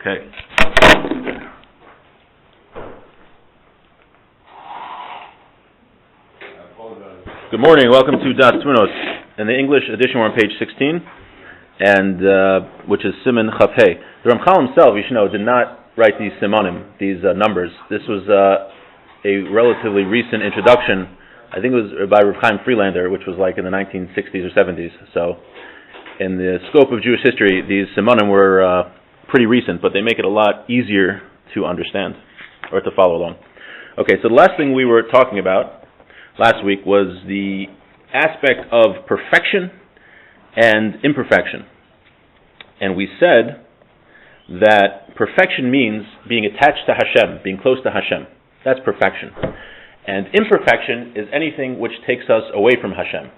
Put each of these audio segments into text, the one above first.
Okay. Good morning. Welcome to Daas Tevunos. In the English edition, we're on page 16, and which is Siman Chaf Hey. The Ramchal himself, you should know, did not write these simanim, these numbers. This was a relatively recent introduction. I think it was by Rav Chaim Friedlander, which was like in the 1960s or 70s. So, in the scope of Jewish history, these simanim were pretty recent, but they make it a lot easier to understand or to follow along. Okay, so the last thing we were talking about last week was the aspect of perfection and imperfection. And we said that perfection means being attached to Hashem, being close to Hashem. That's perfection. And imperfection is anything which takes us away from Hashem.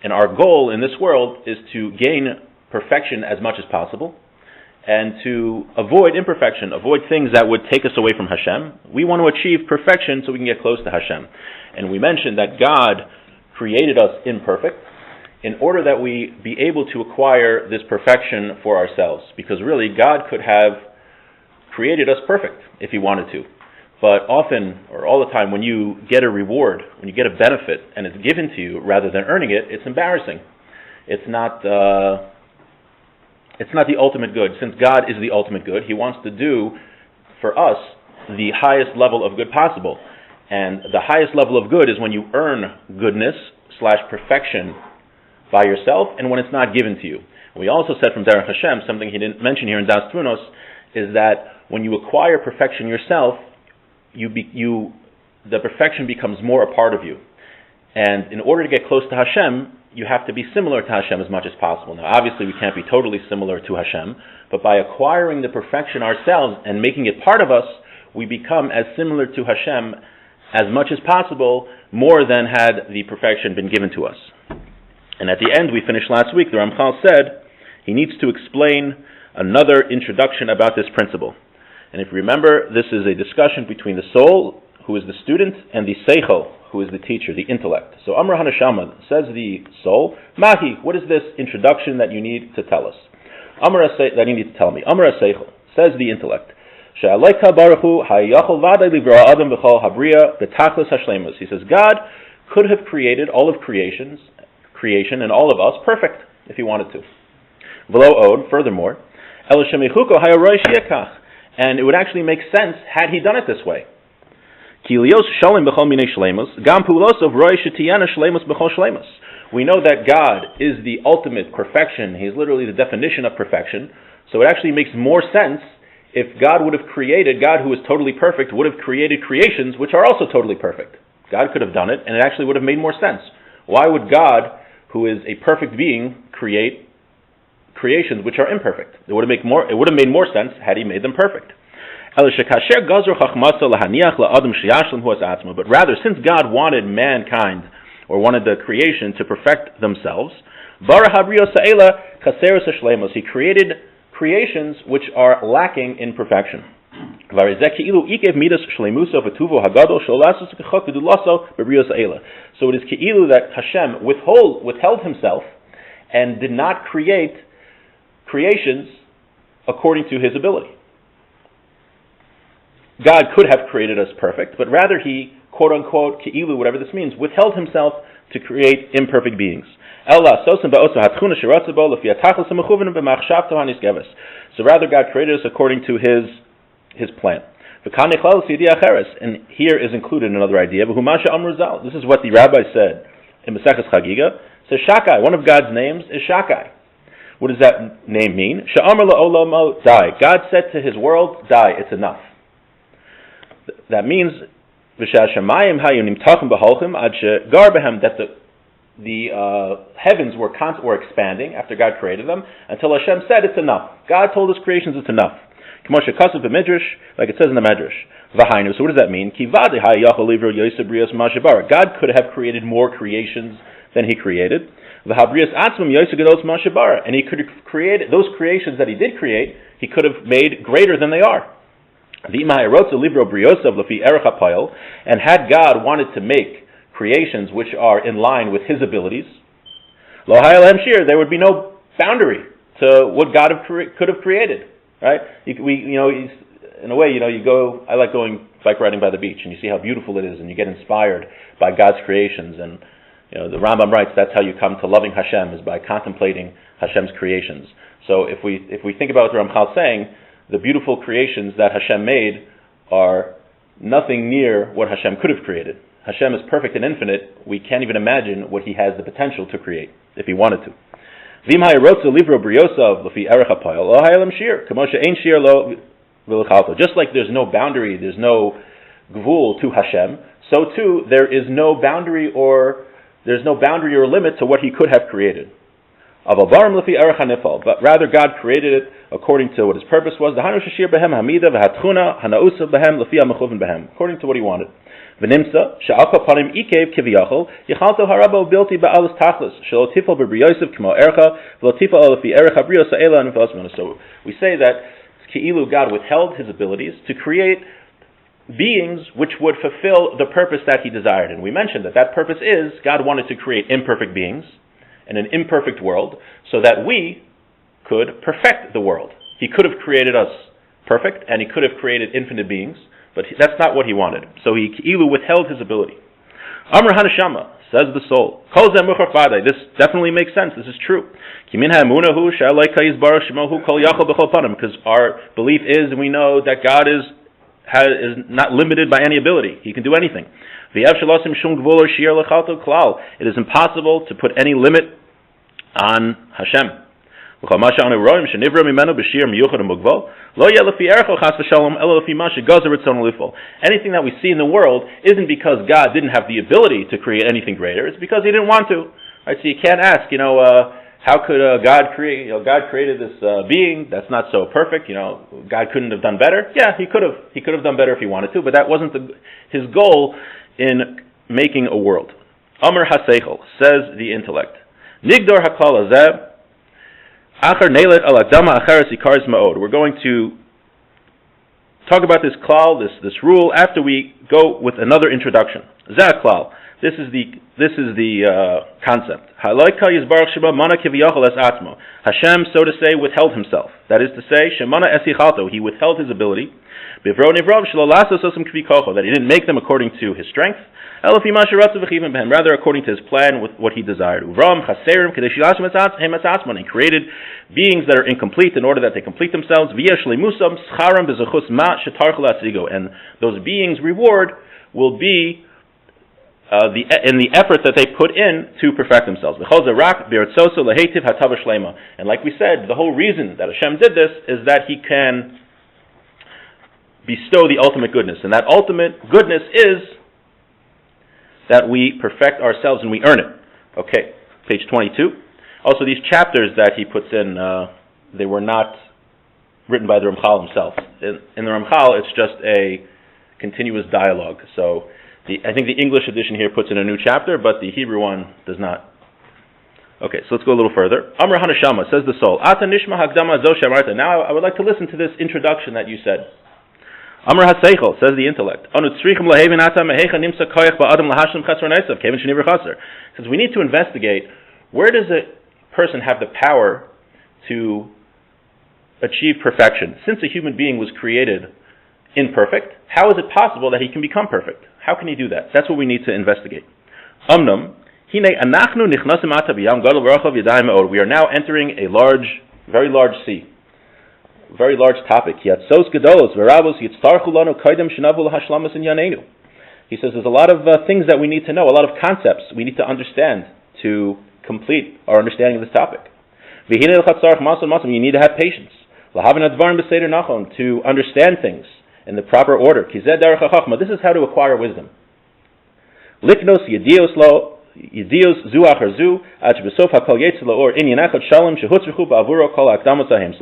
And our goal in this world is to gain perfection as much as possible and to avoid imperfection, avoid things that would take us away from Hashem. We want to achieve perfection so we can get close to Hashem. And we mentioned that God created us imperfect in order that we be able to acquire this perfection for ourselves. Because really, God could have created us perfect if He wanted to. But often, or all the time, when you get a reward, when you get a benefit, and it's given to you rather than earning it, it's embarrassing. It's not the ultimate good. Since God is the ultimate good, He wants to do for us the highest level of good possible. And the highest level of good is when you earn goodness / perfection by yourself, and when it's not given to you. We also said from Derech Hashem, something he didn't mention here in Daas Tevunos, is that when you acquire perfection yourself, the perfection becomes more a part of you. And in order to get close to Hashem, you have to be similar to Hashem as much as possible. Now, obviously, we can't be totally similar to Hashem, but by acquiring the perfection ourselves and making it part of us, we become as similar to Hashem as much as possible, more than had the perfection been given to us. And at the end, we finished last week, the Ramchal said he needs to explain another introduction about this principle. And if you remember, this is a discussion between the soul, who is the student, and the seichel, who is the teacher, the intellect. So Amar Hanashama, says the soul, Mahi, what is this introduction that you need to tell us? That you need to tell me. Amar seichel, says the intellect. He says, God could have created all of creation and all of us perfect, if He wanted to. Furthermore, and it would actually make sense had He done it this way. We know that God is the ultimate perfection. He is literally the definition of perfection. So it actually makes more sense if God would have created, God who is totally perfect, would have created creations which are also totally perfect. God could have done it, and it actually would have made more sense. Why would God, who is a perfect being, create creations which are imperfect? It would have made more sense had He made them perfect. But rather, since God wanted mankind, or wanted the creation to perfect themselves, He created creations which are lacking in perfection. So it is ke'ilu that Hashem withheld Himself and did not create creations according to His ability. God could have created us perfect, but rather He, quote unquote, ke'ilu, whatever this means, withheld Himself to create imperfect beings. So rather, God created us according to His plan. And here is included another idea. This is what the rabbi said in Maseches Chagiga. Says Shakai. One of God's names is Shakai. What does that name mean? Die. God said to His world, die, it's enough. That means that the heavens were expanding after God created them until Hashem said it's enough. God told His creations it's enough. Like it says in the Medrash. So what does that mean? God could have created more creations than He created. And He could have created those creations that He did create, He could have made greater than they are. And had God wanted to make creations which are in line with His abilities, there would be no boundary to what God could have created. right? In a way, you go. I like going bike riding by the beach, and you see how beautiful it is, and you get inspired by God's creations. And the Rambam writes that's how you come to loving Hashem, is by contemplating Hashem's creations. So if we think about what the Ramchal is saying, the beautiful creations that Hashem made are nothing near what Hashem could have created. Hashem is perfect and infinite. We can't even imagine what He has the potential to create if He wanted to. Just like there's no boundary, there's no gvul to Hashem, so too there is no boundary or limit to what He could have created. But rather God created it according to what His purpose was, according to what He wanted. And those So we say that Ki'ilu, God withheld His abilities to create beings which would fulfill the purpose that He desired. And we mentioned that purpose is God wanted to create imperfect beings in an imperfect world so that we could perfect the world. He could have created us perfect, and He could have created infinite beings, but that's not what He wanted. So He Ki'ilu withheld His ability. Amr Hanashama, says the soul. This definitely makes sense. This is true. Because our belief is, and we know that God is not limited by any ability. He can do anything. It is impossible to put any limit on Hashem. Anything that we see in the world isn't because God didn't have the ability to create anything greater. It's because He didn't want to. Right? So you can't ask, how could God create? God created this being that's not so perfect. God couldn't have done better. Yeah, He could have. He could have done better if He wanted to, but that wasn't His goal in making a world. Amr Haseichel, says the intellect. Nigdor Hakal Azeh. We're going to talk about this klal, this rule, after we go with another introduction. Zeh klal. This is the concept. Hashem, so to say, withheld Himself. That is to say, Shemana esichalto, He withheld His ability. That He didn't make them according to His strength. Rather according to His plan with what He desired. He created beings that are incomplete in order that they complete themselves. And those beings' reward will be in the effort that they put in to perfect themselves. And like we said, the whole reason that Hashem did this is that He can bestow the ultimate goodness. And that ultimate goodness is that we perfect ourselves and we earn it. Okay, page 22. Also, these chapters that he puts in, they were not written by the Ramchal himself. In the Ramchal, it's just a continuous dialogue. So I think the English edition here puts in a new chapter, but the Hebrew one does not. Okay, so let's go a little further. Amr Hanashama, says the soul. Ata nishma hagdama zo shamarta. Now I would like to listen to this introduction that you said. Amr Haseichel, says the intellect. Says we need to investigate, where does a person have the power to achieve perfection? Since a human being was created imperfect, how is it possible that he can become perfect? How can he do that? That's what we need to investigate. We are now entering a very large sea. Very large topic. He says there's a lot of things that we need to know, a lot of concepts we need to understand to complete our understanding of this topic. You need to have patience to understand things in the proper order. This is how to acquire wisdom. So the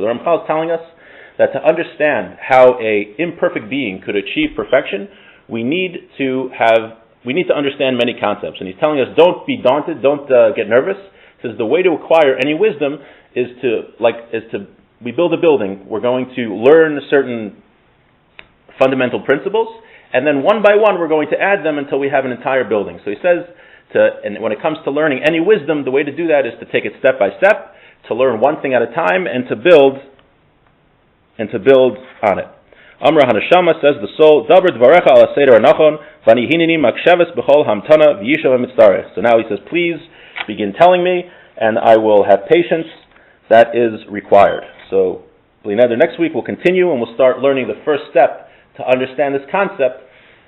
Ramchal is telling us that to understand how a imperfect being could achieve perfection, we need to understand many concepts. And he's telling us, don't be daunted, don't get nervous. He says the way to acquire any wisdom is we build a building, we're going to learn certain fundamental principles, and then one by one we're going to add them until we have an entire building. So he says, and when it comes to learning any wisdom, the way to do that is to take it step by step, to learn one thing at a time, and to build and to build on it. Amra Hanashama, says the soul, Dabar Dvarecha ala Seder Anachon, Vani Hinini Maksheves B'chol Hamtana V'yishav HaMitzarech. So now he says, please begin telling me, and I will have patience that is required. So, next week we'll continue, and we'll start learning the first step to understand this concept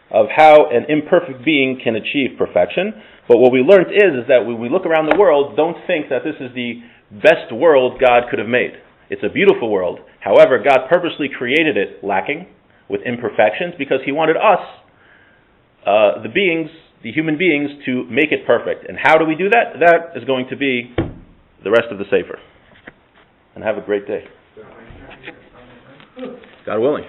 of how an imperfect being can achieve perfection. But what we learned is that when we look around the world, don't think that this is the best world God could have made. It's a beautiful world. However, God purposely created it lacking, with imperfections, because He wanted us, the human beings, to make it perfect. And how do we do that? That is going to be the rest of the Sefer. And have a great day. God willing.